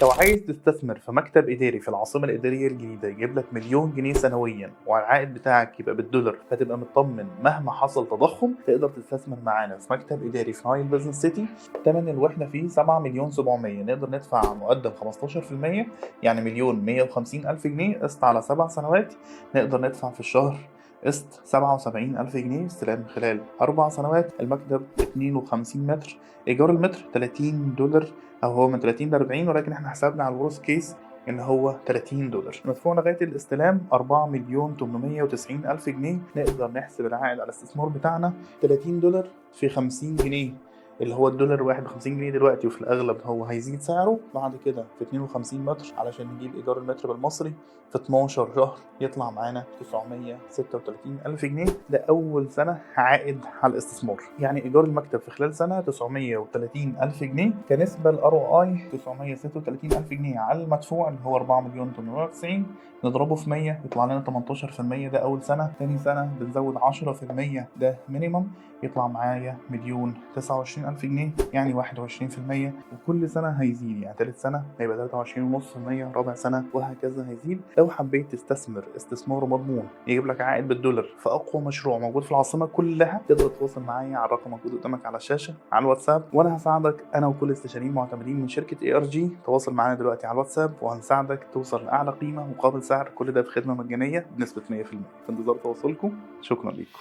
لو عايز تستثمر في مكتب إداري في العاصمة الإدارية الجديدة يجيب لك مليون جنيه سنويا والعائد بتاعك يبقى بالدولار فتبقى مطمن مهما حصل تضخم، تقدر تستثمر معانا في مكتب إداري في نايل بزنس سيتي. تمن الوحدة فيه 7 مليون 700، نقدر ندفع مقدم 15%، يعني مليون 150 ألف جنيه قسط على 7 سنوات. نقدر ندفع في الشهر قسط 77 ألف جنيه استلام خلال 4 سنوات. المكتب 52 متر، إيجار المتر $30، او هو من 30 ل 40، ولكن احنا حسبنا على الورست كيس ان هو $30. مدفوع لغايه الاستلام 4 مليون 890 الف جنيه. نقدر نحسب العائد على الاستثمار بتاعنا $30 في 50 جنيه، اللي هو الدولار واحد ب 50 جنيه دلوقتي، وفي الاغلب هو هيزيد سعره بعد كده. في 52 متر علشان نجيب ايجار المتر بالمصري في 12 شهر يطلع معانا 936 الف جنيه. ده اول سنه عائد على الاستثمار، يعني ايجار المكتب في خلال سنه 930 الف جنيه كنسبه لار او اي 936 الف جنيه على المدفوع اللي هو 4 مليون 890. نضربه في 100 يطلع لنا 18%. ده اول سنه. تاني سنه بنزود 10%، ده مينيمم، يطلع معايا مليون 29 ألف جنيه، يعني 21%. وكل سنة هيزيد، يعني تالت سنة هيبقى 23.5%، رابع سنة وهكذا هيزيد. لو حبيت تستثمر استثمار مضمون يجيب لك عائد بالدولار في أقوى مشروع موجود في العاصمة كلها، تقدر تتواصل معايا على الرقم الموجود قدامك على الشاشة على الواتساب، وأنا هساعدك أنا وكل استشاريين معتمدين من شركة ARG. تواصل معانا دلوقتي على الواتساب وهنساعدك توصل لأعلى قيمة مقابل سعر. كل ده بخدمة مجانية بنسبة 100%. في انتظار تواصلكم. شكرا لكم.